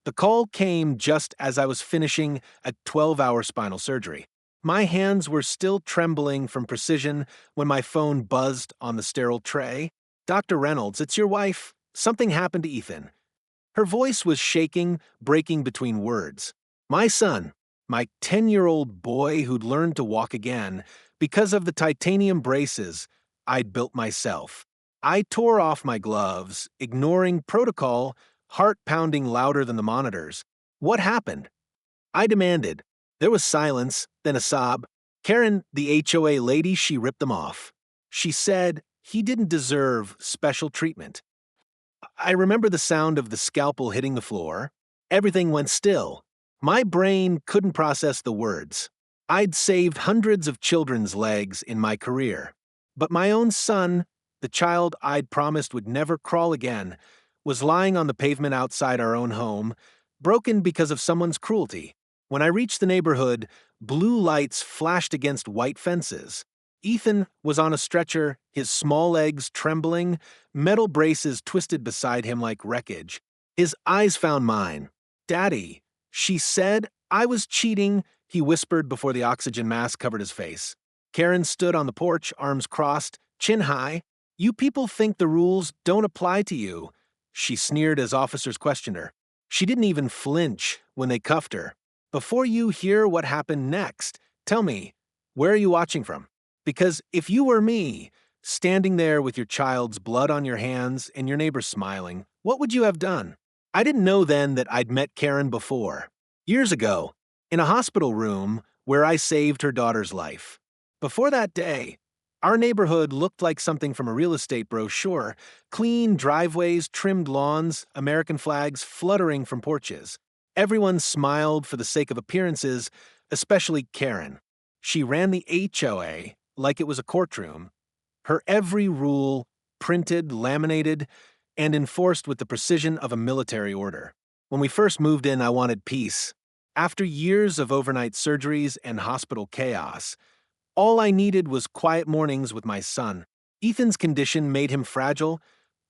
The call came just as I was finishing a 12-hour spinal surgery. My hands were still trembling from precision when my phone buzzed on the sterile tray. "Dr. Reynolds, it's your wife. Something happened to Ethan." Her voice was shaking, breaking between words. My son, my 10-year-old boy who'd learned to walk again because of the titanium braces I'd built myself. I tore off my gloves, ignoring protocol, heart pounding louder than the monitors. "What happened?" I demanded. There was silence, then a sob. Karen, the HOA lady, she ripped them off. She said he didn't deserve special treatment. I remember the sound of the scalpel hitting the floor. Everything went still. My brain couldn't process the words. I'd saved hundreds of children's legs in my career. But my own son, the child I'd promised would never crawl again, was lying on the pavement outside our own home, broken because of someone's cruelty. When I reached the neighborhood, blue lights flashed against white fences. Ethan was on a stretcher, his small legs trembling, metal braces twisted beside him like wreckage. His eyes found mine. "Daddy," she said. "I was cheating," he whispered before the oxygen mask covered his face. Karen stood on the porch, arms crossed, chin high. "You people think the rules don't apply to you," she sneered as officers questioned her. She didn't even flinch when they cuffed her. "Before you hear what happened next, tell me, where are you watching from? Because if you were me, standing there with your child's blood on your hands and your neighbor smiling, what would you have done?" I didn't know then that I'd met Karen before. Years ago, in a hospital room where I saved her daughter's life. Before that day, our neighborhood looked like something from a real estate brochure. Clean driveways, trimmed lawns, American flags fluttering from porches. Everyone smiled for the sake of appearances, especially Karen. She ran the HOA like it was a courtroom. Her every rule printed, laminated, and enforced with the precision of a military order. When we first moved in, I wanted peace. After years of overnight surgeries and hospital chaos, all I needed was quiet mornings with my son. Ethan's condition made him fragile,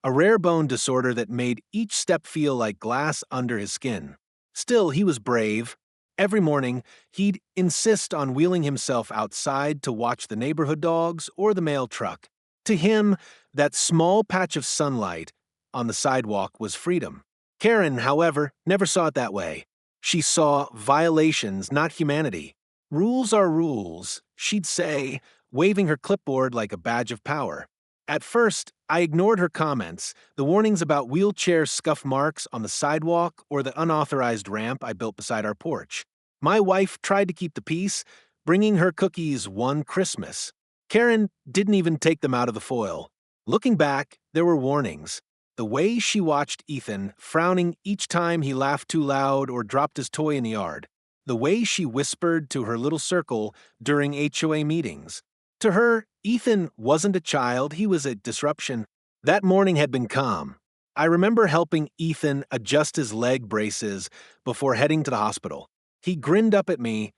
a rare bone disorder that made each step feel like glass under his skin. Still, he was brave. Every morning, he'd insist on wheeling himself outside to watch the neighborhood dogs or the mail truck. To him, that small patch of sunlight on the sidewalk was freedom. Karen, however, never saw it that way. She saw violations, not humanity. "Rules are rules," she'd say, waving her clipboard like a badge of power. At first, I ignored her comments, the warnings about wheelchair scuff marks on the sidewalk or the unauthorized ramp I built beside our porch. My wife tried to keep the peace, bringing her cookies one Christmas. Karen didn't even take them out of the foil. Looking back, there were warnings. The way she watched Ethan, frowning each time he laughed too loud or dropped his toy in the yard. The way she whispered to her little circle during HOA meetings. To her, Ethan wasn't a child, he was a disruption. That morning had been calm. I remember helping Ethan adjust his leg braces before heading to the hospital. He grinned up at me,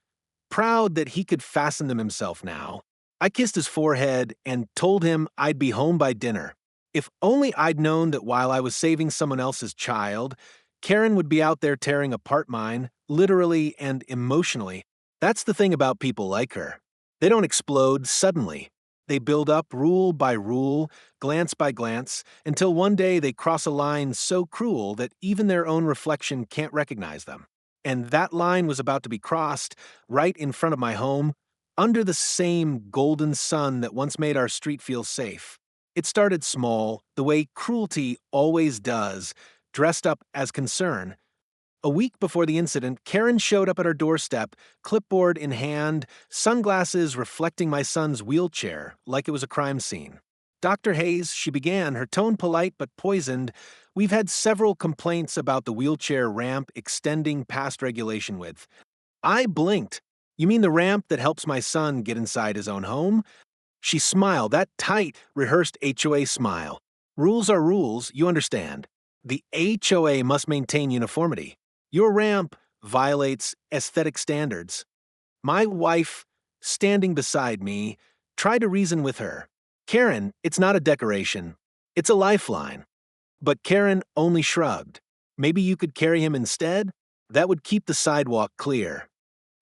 proud that he could fasten them himself now. I kissed his forehead and told him I'd be home by dinner. If only I'd known that while I was saving someone else's child, Karen would be out there tearing apart mine, literally and emotionally. That's the thing about people like her. They don't explode suddenly. They build up rule by rule, glance by glance, until one day they cross a line so cruel that even their own reflection can't recognize them. And that line was about to be crossed right in front of my home, under the same golden sun that once made our street feel safe. It started small, the way cruelty always does, dressed up as concern. A week before the incident, Karen showed up at our doorstep, clipboard in hand, sunglasses reflecting my son's wheelchair like it was a crime scene. "Dr. Hayes," she began, her tone polite but poisoned, "we've had several complaints about the wheelchair ramp extending past regulation width." I blinked. "You mean the ramp that helps my son get inside his own home?" She smiled, that tight, rehearsed HOA smile. "Rules are rules, you understand. The HOA must maintain uniformity. Your ramp violates aesthetic standards." My wife, standing beside me, tried to reason with her. "Karen, it's not a decoration. It's a lifeline." But Karen only shrugged. Maybe you could carry him instead? That would keep the sidewalk clear.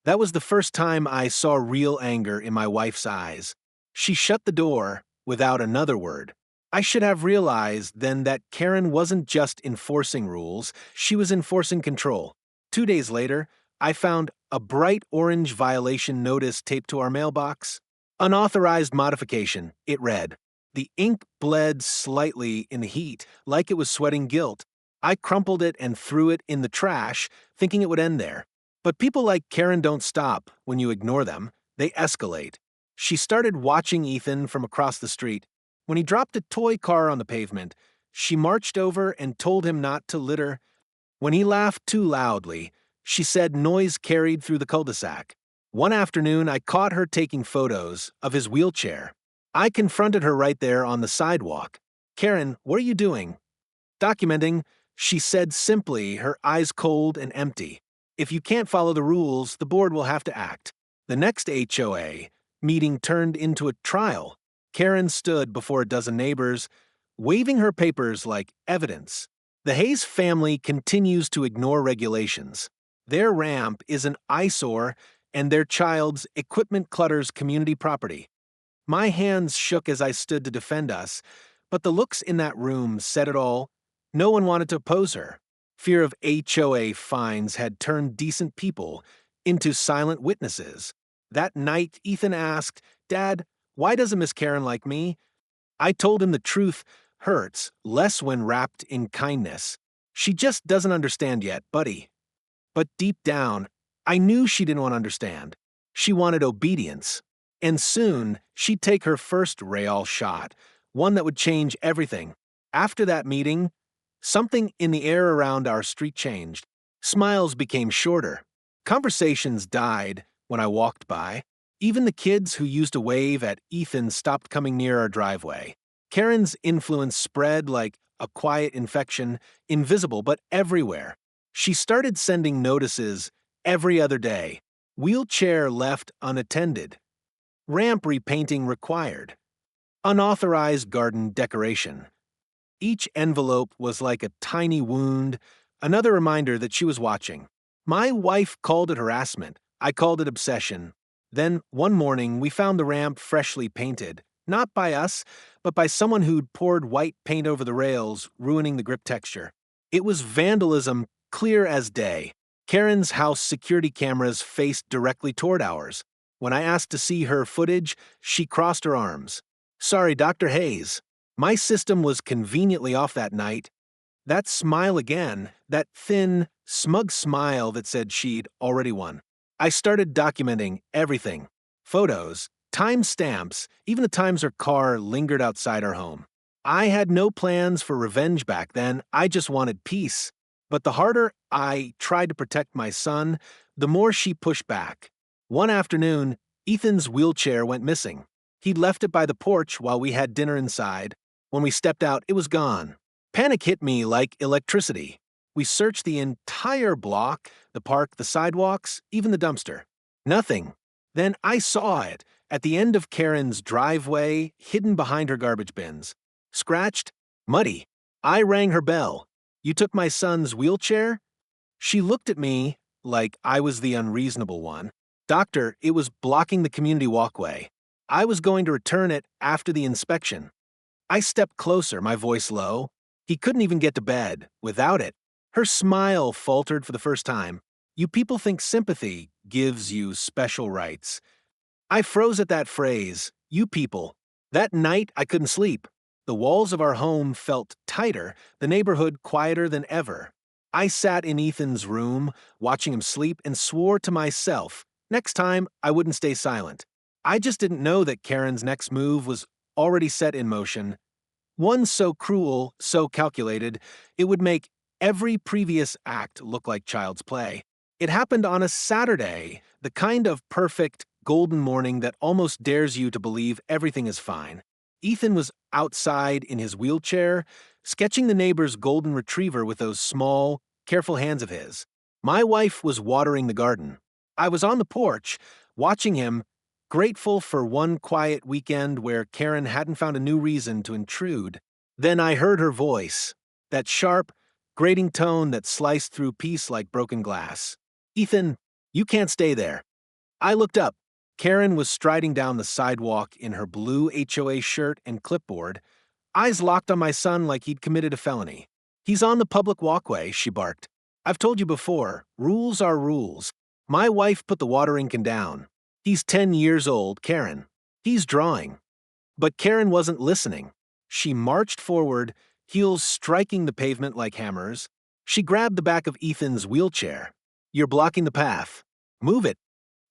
That was the first time I saw real anger in my wife's eyes. She shut the door without another word. I should have realized then that Karen wasn't just enforcing rules, she was enforcing control. 2 days later, I found a bright orange violation notice taped to our mailbox. Unauthorized modification, it read. The ink bled slightly in the heat, like it was sweating guilt. I crumpled it and threw it in the trash, thinking it would end there. But people like Karen don't stop when you ignore them, they escalate. She started watching Ethan from across the street. When he dropped a toy car on the pavement, she marched over and told him not to litter. When he laughed too loudly, she said noise carried through the cul-de-sac. One afternoon, I caught her taking photos of his wheelchair. I confronted her right there on the sidewalk. Karen, what are you doing? Documenting, she said simply, her eyes cold and empty. If you can't follow the rules, the board will have to act. The next HOA meeting turned into a trial. Karen stood before a dozen neighbors, waving her papers like evidence. The Hayes family continues to ignore regulations. Their ramp is an eyesore, and their child's equipment clutters community property. My hands shook as I stood to defend us, but the looks in that room said it all. No one wanted to oppose her. Fear of HOA fines had turned decent people into silent witnesses. That night, Ethan asked, "Dad, why doesn't Miss Karen like me?" I told him the truth hurts less when wrapped in kindness. She just doesn't understand yet, buddy. But deep down, I knew she didn't want to understand. She wanted obedience. And soon, she'd take her first Real shot, one that would change everything. After that meeting, something in the air around our street changed. Smiles became shorter. Conversations died when I walked by. Even the kids who used to wave at Ethan stopped coming near our driveway. Karen's influence spread like a quiet infection, invisible but everywhere. She started sending notices every other day. Wheelchair left unattended. Ramp repainting required. Unauthorized garden decoration. Each envelope was like a tiny wound, another reminder that she was watching. My wife called it harassment. I called it obsession. Then, one morning, we found the ramp freshly painted. Not by us, but by someone who'd poured white paint over the rails, ruining the grip texture. It was vandalism clear as day. Karen's house security cameras faced directly toward ours. When I asked to see her footage, she crossed her arms. Sorry, Dr. Hayes. My system was conveniently off that night. That smile again, that thin, smug smile that said she'd already won. I started documenting everything. Photos, timestamps, even the times her car lingered outside our home. I had no plans for revenge back then, I just wanted peace. But the harder I tried to protect my son, the more she pushed back. One afternoon, Ethan's wheelchair went missing. He'd left it by the porch while we had dinner inside. When we stepped out, it was gone. Panic hit me like electricity. We searched the entire block, the park, the sidewalks, even the dumpster. Nothing. Then I saw it, at the end of Karen's driveway, hidden behind her garbage bins. Scratched, muddy. I rang her bell. You took my son's wheelchair? She looked at me like I was the unreasonable one. Doctor, it was blocking the community walkway. I was going to return it after the inspection. I stepped closer, my voice low. He couldn't even get to bed without it. Her smile faltered for the first time. You people think sympathy gives you special rights. I froze at that phrase, you people. That night, I couldn't sleep. The walls of our home felt tighter, the neighborhood quieter than ever. I sat in Ethan's room, watching him sleep, and swore to myself, next time, I wouldn't stay silent. I just didn't know that Karen's next move was already set in motion. One so cruel, so calculated, it would make every previous act look like child's play. It happened on a Saturday, the kind of perfect, golden morning that almost dares you to believe everything is fine. Ethan was outside in his wheelchair, sketching the neighbor's golden retriever with those small, careful hands of his. My wife was watering the garden. I was on the porch, watching him, grateful for one quiet weekend where Karen hadn't found a new reason to intrude. Then I heard her voice, that sharp, grating tone that sliced through peace like broken glass. "Ethan, you can't stay there." I looked up. Karen was striding down the sidewalk in her blue HOA shirt and clipboard, eyes locked on my son like he'd committed a felony. "He's on the public walkway," she barked. "I've told you before, rules are rules. My wife put the watering can down. He's 10 years old, Karen. He's drawing." But Karen wasn't listening. She marched forward, heels striking the pavement like hammers. She grabbed the back of Ethan's wheelchair. "You're blocking the path. Move it."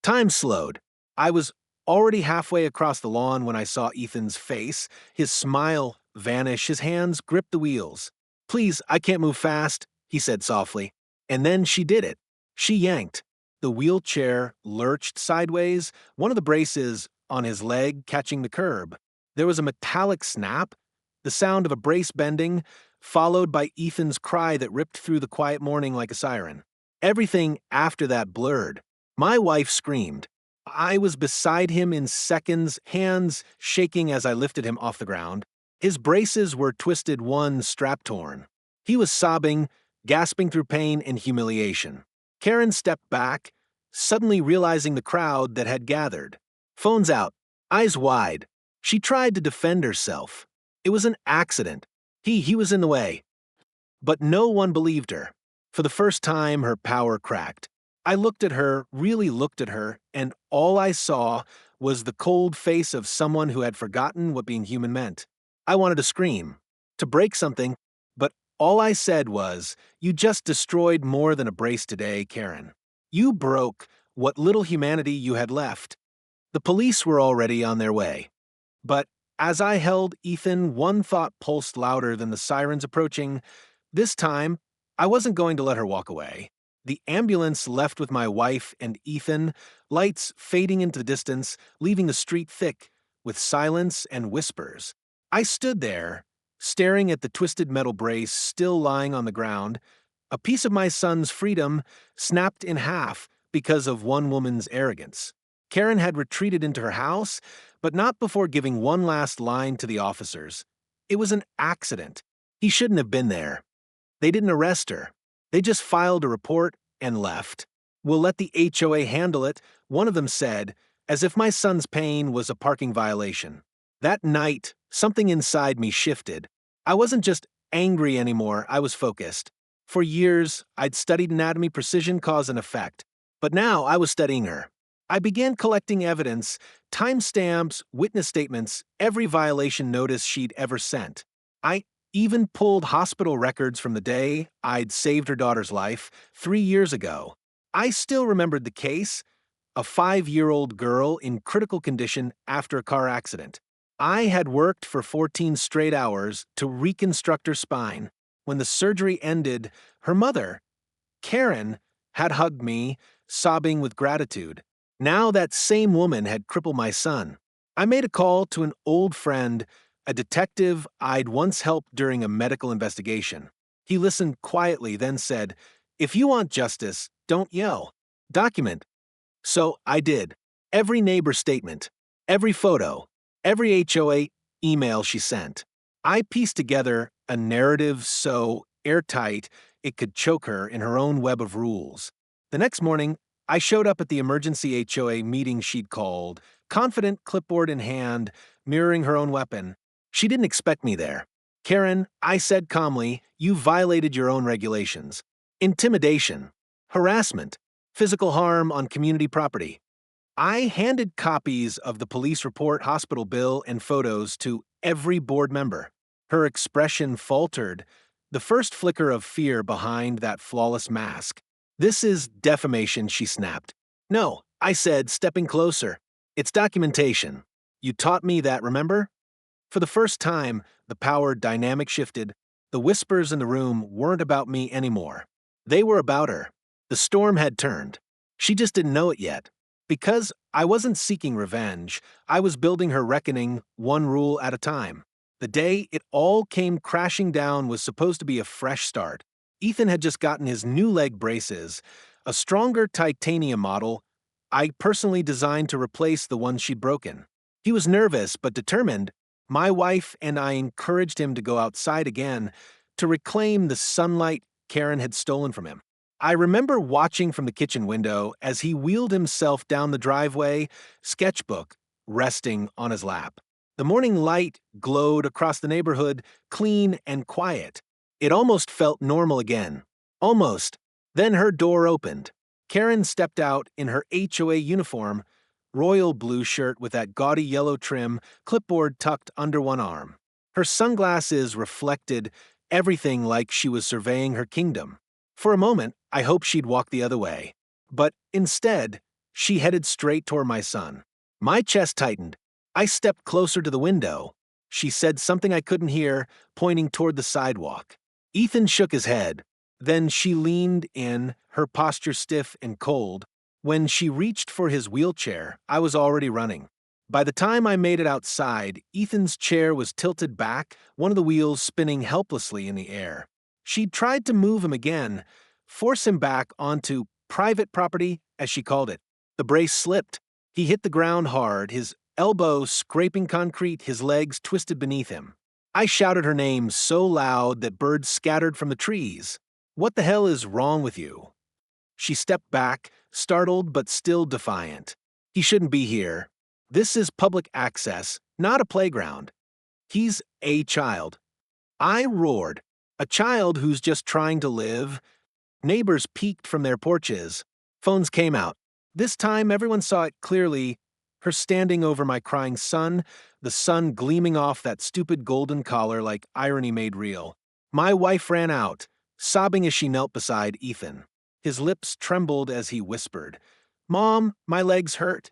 Time slowed. I was already halfway across the lawn when I saw Ethan's face, his smile vanish, his hands grip the wheels. "Please, I can't move fast," he said softly. And then she did it. She yanked. The wheelchair lurched sideways, one of the braces on his leg catching the curb. There was a metallic snap, the sound of a brace bending, followed by Ethan's cry that ripped through the quiet morning like a siren. Everything after that blurred. My wife screamed. I was beside him in seconds, hands shaking as I lifted him off the ground. His braces were twisted, one strap torn. He was sobbing, gasping through pain and humiliation. Karen stepped back, suddenly realizing the crowd that had gathered. Phones out, eyes wide. She tried to defend herself. It was an accident. He was in the way. But no one believed her. For the first time, her power cracked. I looked at her, really looked at her, and all I saw was the cold face of someone who had forgotten what being human meant. I wanted to scream, to break something, but all I said was, "You just destroyed more than a brace today, Karen. You broke what little humanity you had left." The police were already on their way. But as I held Ethan, one thought pulsed louder than the sirens approaching. This time, I wasn't going to let her walk away. The ambulance left with my wife and Ethan, lights fading into the distance, leaving the street thick with silence and whispers. I stood there, staring at the twisted metal brace still lying on the ground, a piece of my son's freedom snapped in half because of one woman's arrogance. Karen had retreated into her house, but not before giving one last line to the officers. It was an accident. He shouldn't have been there. They didn't arrest her. They just filed a report and left. "We'll let the HOA handle it," one of them said, as if my son's pain was a parking violation. That night, something inside me shifted. I wasn't just angry anymore, I was focused. For years, I'd studied anatomy, precision, cause and effect. But now I was studying her. I began collecting evidence, timestamps, witness statements, every violation notice she'd ever sent. I even pulled hospital records from the day I'd saved her daughter's life 3 years ago. I still remembered the case, a 5-year-old girl in critical condition after a car accident. I had worked for 14 straight hours to reconstruct her spine. When the surgery ended, her mother, Karen, had hugged me, sobbing with gratitude. Now that same woman had crippled my son. I made a call to an old friend, a detective I'd once helped during a medical investigation. He listened quietly, then said, "If you want justice, don't yell. Document." So I did. Every neighbor statement, every photo, every HOA email she sent. I pieced together a narrative so airtight it could choke her in her own web of rules. The next morning, I showed up at the emergency HOA meeting she'd called, confident, clipboard in hand, mirroring her own weapon. She didn't expect me there. "Karen," I said calmly, "you violated your own regulations. Intimidation, harassment, physical harm on community property." I handed copies of the police report, hospital bill, and photos to every board member. Her expression faltered, the first flicker of fear behind that flawless mask. "This is defamation," she snapped. "No," I said, stepping closer. "It's documentation. You taught me that, remember?" For the first time, the power dynamic shifted. The whispers in the room weren't about me anymore. They were about her. The storm had turned. She just didn't know it yet. Because I wasn't seeking revenge, I was building her reckoning one rule at a time. The day it all came crashing down was supposed to be a fresh start. Ethan had just gotten his new leg braces, a stronger titanium model I personally designed to replace the ones she'd broken. He was nervous but determined. My wife and I encouraged him to go outside again, to reclaim the sunlight Karen had stolen from him. I remember watching from the kitchen window as he wheeled himself down the driveway, sketchbook resting on his lap. The morning light glowed across the neighborhood, clean and quiet. It almost felt normal again. Almost. Then her door opened. Karen stepped out in her HOA uniform, royal blue shirt with that gaudy yellow trim, clipboard tucked under one arm. Her sunglasses reflected everything like she was surveying her kingdom. For a moment, I hoped she'd walk the other way. But instead, she headed straight toward my son. My chest tightened. I stepped closer to the window. She said something I couldn't hear, pointing toward the sidewalk. Ethan shook his head. Then she leaned in, her posture stiff and cold. When she reached for his wheelchair, I was already running. By the time I made it outside, Ethan's chair was tilted back, one of the wheels spinning helplessly in the air. She tried to move him again, force him back onto private property, as she called it. The brace slipped. He hit the ground hard, his elbow scraping concrete, his legs twisted beneath him. I shouted her name so loud that birds scattered from the trees. "What the hell is wrong with you?" She stepped back, startled but still defiant. "He shouldn't be here. This is public access, not a playground. He's a child." I roared. "A child who's just trying to live?" Neighbors peeked from their porches. Phones came out. This time everyone saw it clearly, her standing over my crying son, the sun gleaming off that stupid golden collar like irony made real. My wife ran out, sobbing as she knelt beside Ethan. His lips trembled as he whispered, "Mom, my legs hurt."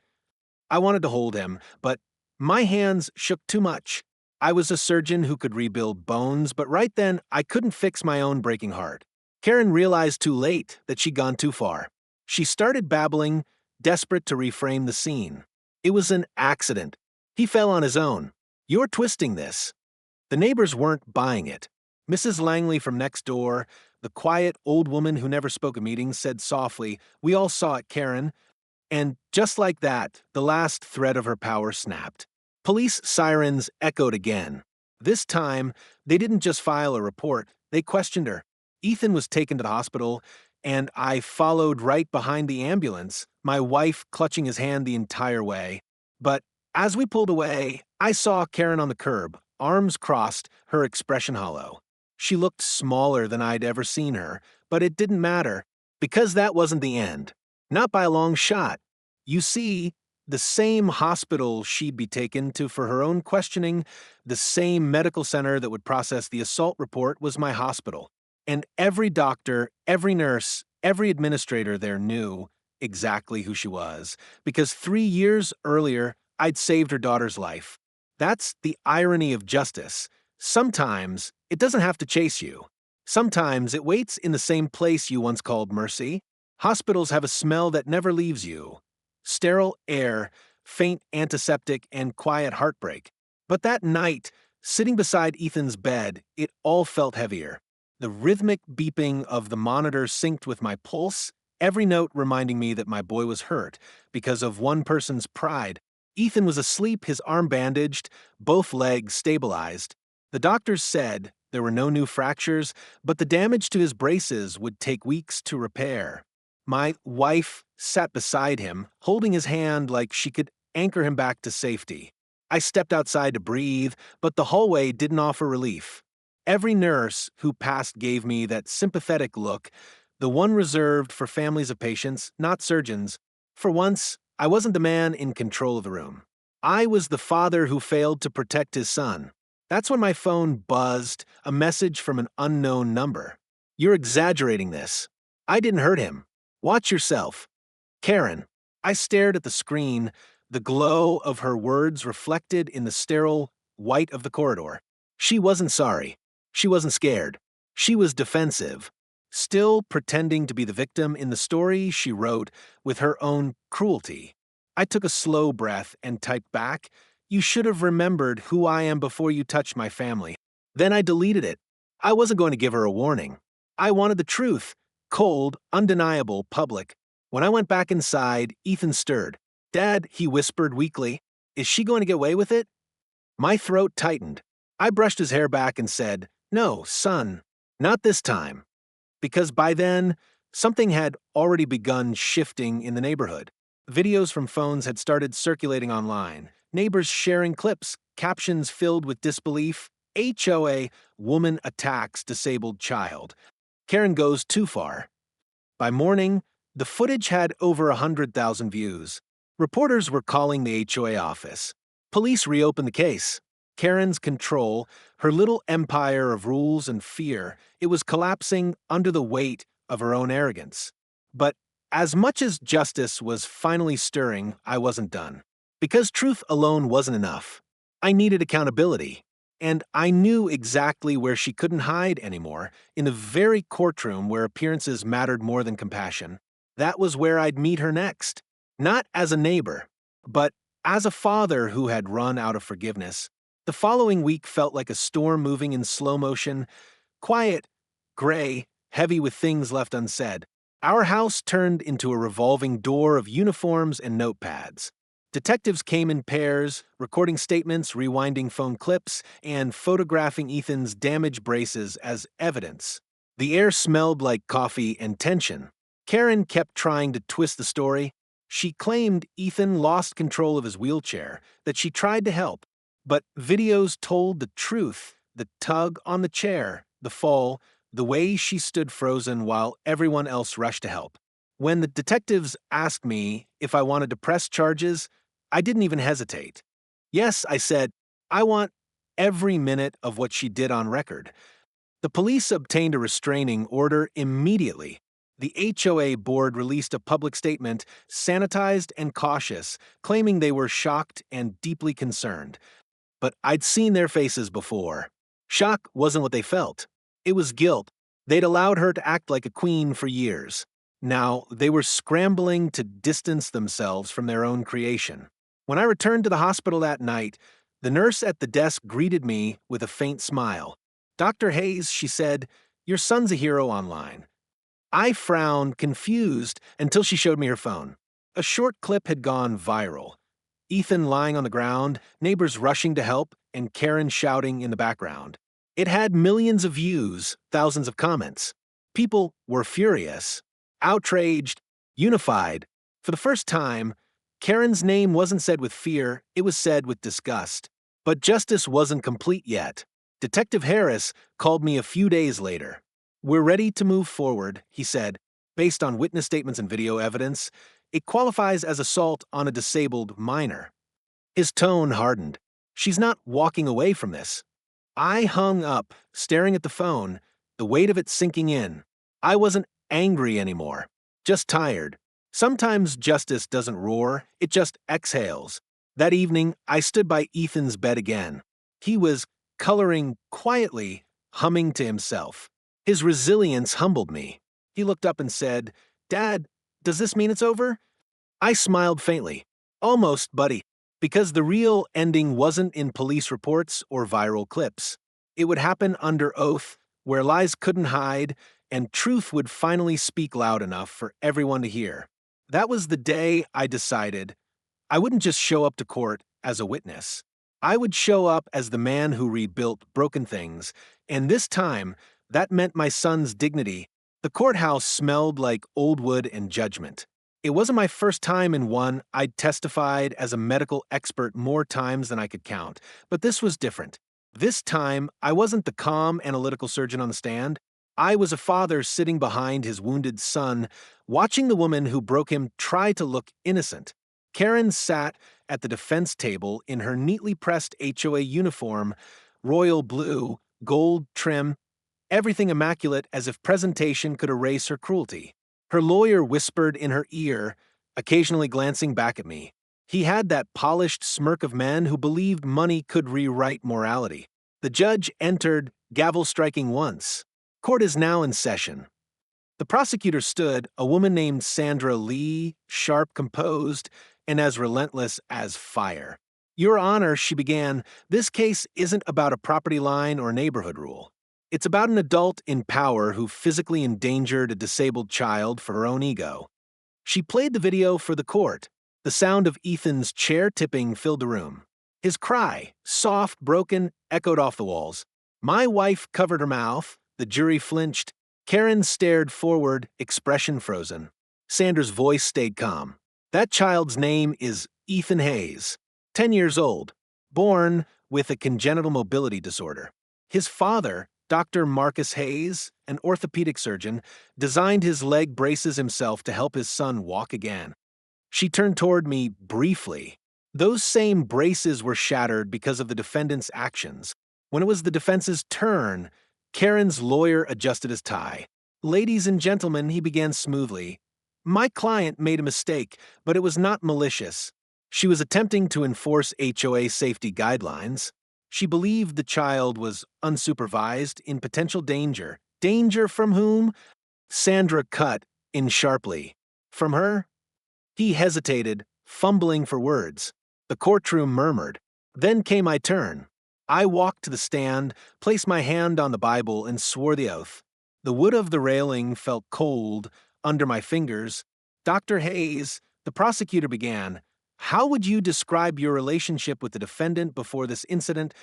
I wanted to hold him, but my hands shook too much. I was a surgeon who could rebuild bones, but right then I couldn't fix my own breaking heart. Karen realized too late that she'd gone too far. She started babbling, desperate to reframe the scene. "It was an accident. He fell on his own. You're twisting this." The neighbors weren't buying it. Mrs. Langley from next door, the quiet old woman who never spoke at meetings, said softly, "We all saw it, Karen." And just like that, the last thread of her power snapped. Police sirens echoed again. This time, they didn't just file a report, they questioned her. Ethan was taken to the hospital, and I followed right behind the ambulance, my wife clutching his hand the entire way. But as we pulled away, I saw Karen on the curb, arms crossed, her expression hollow. She looked smaller than I'd ever seen her, but it didn't matter, because that wasn't the end. Not by a long shot. You see, the same hospital she'd be taken to for her own questioning, the same medical center that would process the assault report was my hospital. And every doctor, every nurse, every administrator there knew exactly who she was, because 3 years earlier, I'd saved her daughter's life. That's the irony of justice. Sometimes it doesn't have to chase you. Sometimes it waits in the same place you once called mercy. Hospitals have a smell that never leaves you. Sterile air, faint antiseptic, and quiet heartbreak. But that night, sitting beside Ethan's bed, it all felt heavier. The rhythmic beeping of the monitor synced with my pulse, every note reminding me that my boy was hurt because of one person's pride. Ethan was asleep, his arm bandaged, both legs stabilized. The doctors said there were no new fractures, but the damage to his braces would take weeks to repair. My wife sat beside him, holding his hand like she could anchor him back to safety. I stepped outside to breathe, but the hallway didn't offer relief. Every nurse who passed gave me that sympathetic look, the one reserved for families of patients, not surgeons. For once, I wasn't the man in control of the room. I was the father who failed to protect his son. That's when my phone buzzed, a message from an unknown number. "You're exaggerating this. I didn't hurt him. Watch yourself. Karen." I stared at the screen, the glow of her words reflected in the sterile white of the corridor. She wasn't sorry. She wasn't scared. She was defensive, still pretending to be the victim in the story she wrote with her own cruelty. I took a slow breath and typed back, "You should have remembered who I am before you touched my family." Then I deleted it. I wasn't going to give her a warning. I wanted the truth. Cold, undeniable, public. When I went back inside, Ethan stirred. "Dad," he whispered weakly, "is she going to get away with it?" My throat tightened. I brushed his hair back and said, "No, son, not this time." because by then, something had already begun shifting in the neighborhood. Videos from phones had started circulating online, neighbors sharing clips, captions filled with disbelief. HOA, woman attacks disabled child. Karen goes too far. By morning, the footage had over 100,000 views. Reporters were calling the HOA office. Police reopened the case. Karen's control, her little empire of rules and fear, it was collapsing under the weight of her own arrogance. But as much as justice was finally stirring, I wasn't done. Because truth alone wasn't enough. I needed accountability. And I knew exactly where she couldn't hide anymore, in the very courtroom where appearances mattered more than compassion. That was where I'd meet her next. Not as a neighbor, but as a father who had run out of forgiveness. The following week felt like a storm moving in slow motion, quiet, gray, heavy with things left unsaid. Our house turned into a revolving door of uniforms and notepads. Detectives came in pairs, recording statements, rewinding phone clips, and photographing Ethan's damaged braces as evidence. The air smelled like coffee and tension. Karen kept trying to twist the story. She claimed Ethan lost control of his wheelchair, that she tried to help. But videos told the truth: the tug on the chair, the fall, the way she stood frozen while everyone else rushed to help. When the detectives asked me if I wanted to press charges, I didn't even hesitate. Yes, I said, I want every minute of what she did on record. The police obtained a restraining order immediately. The HOA board released a public statement, sanitized and cautious, claiming they were shocked and deeply concerned. But I'd seen their faces before. Shock wasn't what they felt. It was guilt. They'd allowed her to act like a queen for years. Now they were scrambling to distance themselves from their own creation. When I returned to the hospital that night, the nurse at the desk greeted me with a faint smile. "Dr. Hayes," she said, "your son's a hero online." I frowned, confused, until she showed me her phone. A short clip had gone viral. Ethan lying on the ground, neighbors rushing to help, and Karen shouting in the background. It had millions of views, thousands of comments. People were furious, outraged, unified. For the first time, Karen's name wasn't said with fear, it was said with disgust. But justice wasn't complete yet. Detective Harris called me a few days later. "We're ready to move forward," he said. "Based on witness statements and video evidence, it qualifies as assault on a disabled minor." His tone hardened. "She's not walking away from this." I hung up, staring at the phone, the weight of it sinking in. I wasn't angry anymore, just tired. Sometimes justice doesn't roar, it just exhales. That evening, I stood by Ethan's bed again. He was coloring quietly, humming to himself. His resilience humbled me. He looked up and said, "Dad, does this mean it's over?" I smiled faintly. "Almost, buddy," because the real ending wasn't in police reports or viral clips. It would happen under oath, where lies couldn't hide, and truth would finally speak loud enough for everyone to hear. That was the day I decided I wouldn't just show up to court as a witness. I would show up as the man who rebuilt broken things, and this time, that meant my son's dignity. The courthouse smelled like old wood and judgment. It wasn't my first time in one. I'd testified as a medical expert more times than I could count, but this was different. This time, I wasn't the calm, analytical surgeon on the stand. I was a father sitting behind his wounded son, watching the woman who broke him try to look innocent. Karen sat at the defense table in her neatly pressed HOA uniform, royal blue, gold trim, everything immaculate as if presentation could erase her cruelty. Her lawyer whispered in her ear, occasionally glancing back at me. He had that polished smirk of men who believed money could rewrite morality. The judge entered, gavel striking once. Court is now in session. The prosecutor stood, a woman named Sandra Lee, sharp, composed, and as relentless as fire. "Your Honor," she began, "this case isn't about a property line or neighborhood rule. It's about an adult in power who physically endangered a disabled child for her own ego." She played the video for the court. The sound of Ethan's chair tipping filled the room. His cry, soft, broken, echoed off the walls. My wife covered her mouth. The jury flinched. Karen stared forward, expression frozen. Sandra's voice stayed calm. That child's name is Ethan Hayes, 10 years old, born with a congenital mobility disorder. His father, Dr. Marcus Hayes, an orthopedic surgeon, designed his leg braces himself to help his son walk again. She turned toward me briefly. Those same braces were shattered because of the defendant's actions. When it was the defense's turn, Karen's lawyer adjusted his tie. Ladies and gentlemen, he began smoothly. My client made a mistake, but it was not malicious. She was attempting to enforce HOA safety guidelines. She believed the child was unsupervised, in potential danger. Danger from whom? Sandra cut in sharply. From her? He hesitated, fumbling for words. The courtroom murmured. Then came my turn. I walked to the stand, placed my hand on the Bible, and swore the oath. The wood of the railing felt cold under my fingers. Dr. Hayes, the prosecutor began, how would you describe your relationship with the defendant before this incident?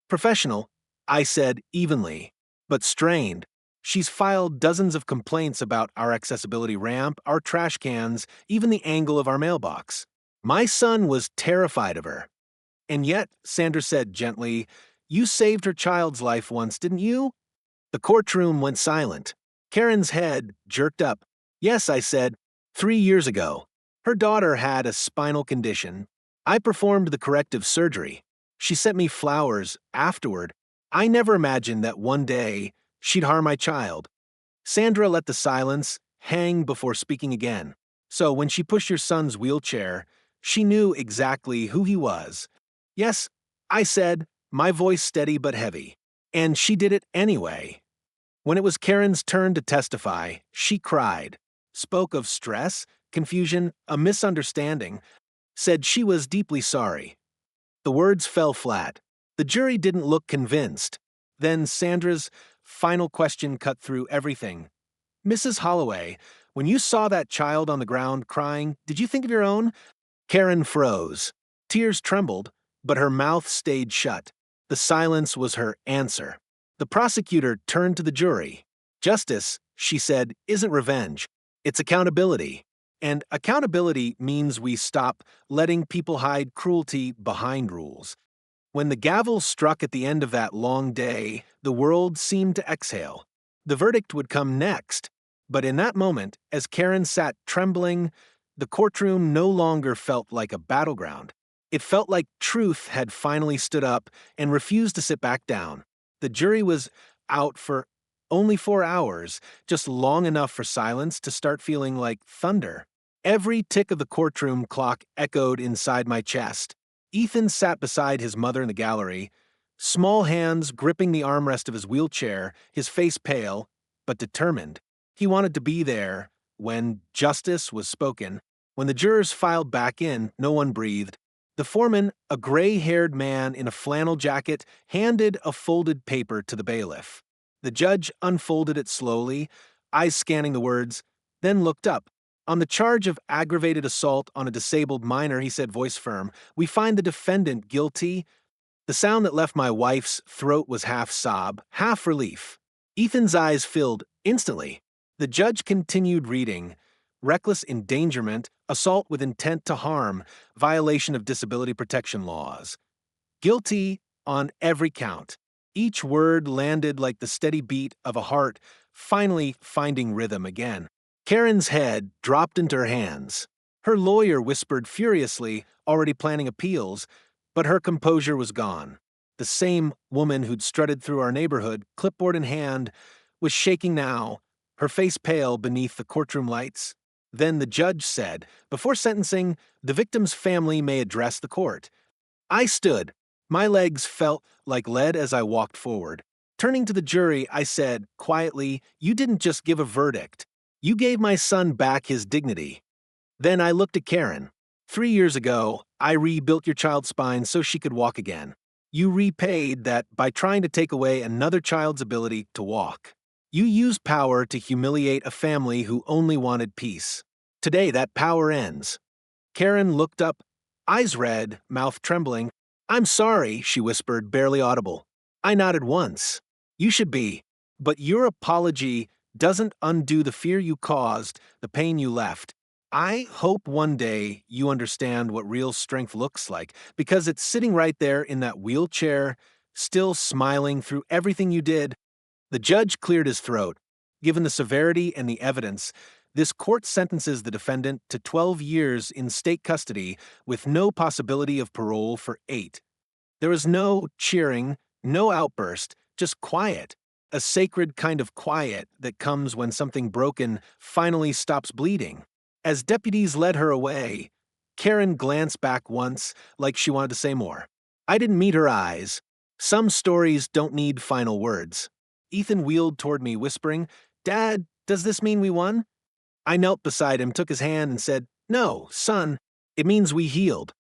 Professional, I said evenly, but strained. She's filed dozens of complaints about our accessibility ramp, our trash cans, even the angle of our mailbox. My son was terrified of her. And yet, Sandra said gently, you saved her child's life once, didn't you? The courtroom went silent. Karen's head jerked up. Yes, I said, 3 years ago. Her daughter had a spinal condition. I performed the corrective surgery. She sent me flowers afterward. I never imagined that one day she'd harm my child. Sandra let the silence hang before speaking again. So when she pushed your son's wheelchair, she knew exactly who he was. Yes, I said, my voice steady but heavy. And she did it anyway. When it was Karen's turn to testify, she cried, spoke of stress, confusion, a misunderstanding, said she was deeply sorry. The words fell flat. The jury didn't look convinced. Then Sandra's final question cut through everything. Mrs. Holloway, when you saw that child on the ground crying, did you think of your own? Karen froze. Tears trembled, but her mouth stayed shut. The silence was her answer. The prosecutor turned to the jury. Justice, she said, isn't revenge. It's accountability. And accountability means we stop letting people hide cruelty behind rules. When the gavel struck at the end of that long day, the world seemed to exhale. The verdict would come next. But in that moment, as Karen sat trembling, the courtroom no longer felt like a battleground. It felt like truth had finally stood up and refused to sit back down. The jury was out for only 4 hours, just long enough for silence to start feeling like thunder. Every tick of the courtroom clock echoed inside my chest. Ethan sat beside his mother in the gallery, small hands gripping the armrest of his wheelchair, his face pale, but determined. He wanted to be there when justice was spoken. When the jurors filed back in, no one breathed. The foreman, a gray-haired man in a flannel jacket, handed a folded paper to the bailiff. The judge unfolded it slowly, eyes scanning the words, then looked up. On the charge of aggravated assault on a disabled minor, he said, voice firm, we find the defendant guilty. The sound that left my wife's throat was half sob, half relief. Ethan's eyes filled instantly. The judge continued reading. Reckless endangerment, assault with intent to harm, violation of disability protection laws. Guilty on every count. Each word landed like the steady beat of a heart finally finding rhythm again. Karen's head dropped into her hands. Her lawyer whispered furiously, already planning appeals, but her composure was gone. The same woman who'd strutted through our neighborhood, clipboard in hand, was shaking now, her face pale beneath the courtroom lights. Then the judge said, before sentencing, the victim's family may address the court. I stood. My legs felt like lead as I walked forward. Turning to the jury, I said, quietly, you didn't just give a verdict. You gave my son back his dignity. Then I looked at Karen. 3 years ago, I rebuilt your child's spine so she could walk again. You repaid that by trying to take away another child's ability to walk. You used power to humiliate a family who only wanted peace. Today, that power ends. Karen looked up, eyes red, mouth trembling. I'm sorry, she whispered, barely audible. I nodded once. You should be. But your apology doesn't undo the fear you caused, the pain you left. I hope one day you understand what real strength looks like, because it's sitting right there in that wheelchair, still smiling through everything you did. The judge cleared his throat. Given the severity and the evidence, this court sentences the defendant to 12 years in state custody with no possibility of parole for 8. There was no cheering, no outburst, just quiet. A sacred kind of quiet that comes when something broken finally stops bleeding. As deputies led her away, Karen glanced back once, like she wanted to say more. I didn't meet her eyes. Some stories don't need final words. Ethan wheeled toward me, whispering, "Dad, does this mean we won?" I knelt beside him, took his hand, and said, "No, son, it means we healed.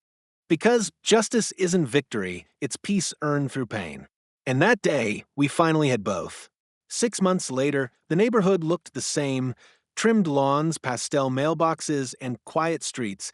Because justice isn't victory, it's peace earned through pain." And that day, we finally had both. 6 months later, the neighborhood looked the same: trimmed lawns, pastel mailboxes, and quiet streets,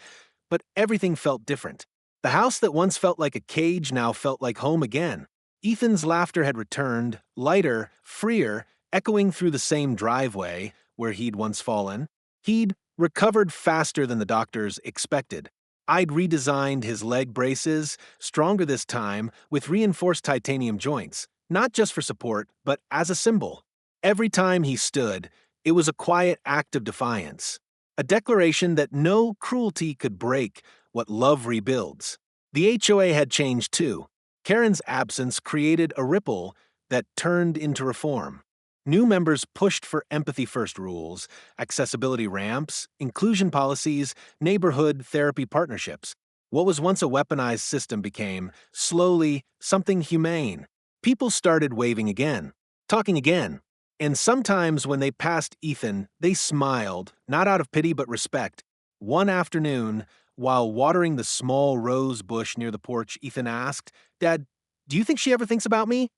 but everything felt different. The house that once felt like a cage now felt like home again. Ethan's laughter had returned, lighter, freer, echoing through the same driveway where he'd once fallen. He'd recovered faster than the doctors expected. I'd redesigned his leg braces, stronger this time, with reinforced titanium joints, not just for support, but as a symbol. Every time he stood, it was a quiet act of defiance, a declaration that no cruelty could break what love rebuilds. The HOA had changed too. Karen's absence created a ripple that turned into reform. New members pushed for empathy-first rules, accessibility ramps, inclusion policies, neighborhood therapy partnerships. What was once a weaponized system became, slowly, something humane. People started waving again, talking again. And sometimes when they passed Ethan, they smiled, not out of pity but respect. One afternoon, while watering the small rose bush near the porch, Ethan asked, "Dad, do you think she ever thinks about me?"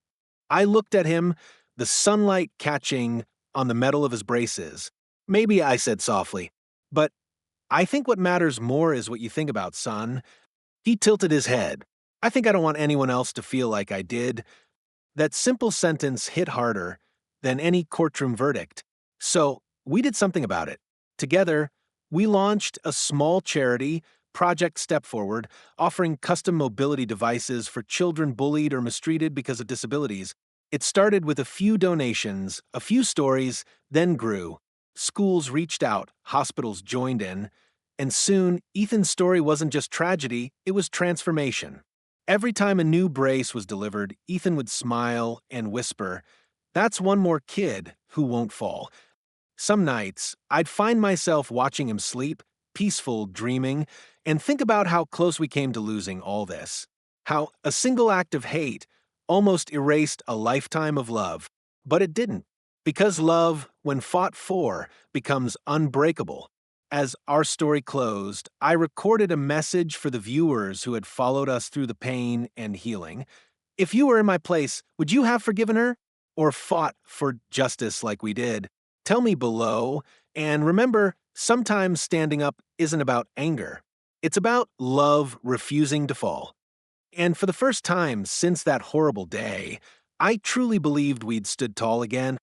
I looked at him, the sunlight catching on the metal of his braces. "Maybe," I said softly. "But I think what matters more is what you think about, son." He tilted his head. "I think I don't want anyone else to feel like I did." That simple sentence hit harder than any courtroom verdict. So we did something about it. Together, we launched a small charity, Project Step Forward, offering custom mobility devices for children bullied or mistreated because of disabilities. It started with a few donations, a few stories, then grew. Schools reached out, hospitals joined in, and soon Ethan's story wasn't just tragedy, it was transformation. Every time a new brace was delivered, Ethan would smile and whisper, "That's one more kid who won't fall." Some nights, I'd find myself watching him sleep, peaceful, dreaming, and think about how close we came to losing all this. How a single act of hate almost erased a lifetime of love. But it didn't, because love, when fought for, becomes unbreakable. As our story closed, I recorded a message for the viewers who had followed us through the pain and healing. If you were in my place, would you have forgiven her? Or fought for justice like we did? Tell me below, and remember, sometimes standing up isn't about anger. It's about love refusing to fall. And for the first time since that horrible day, I truly believed we'd stood tall again.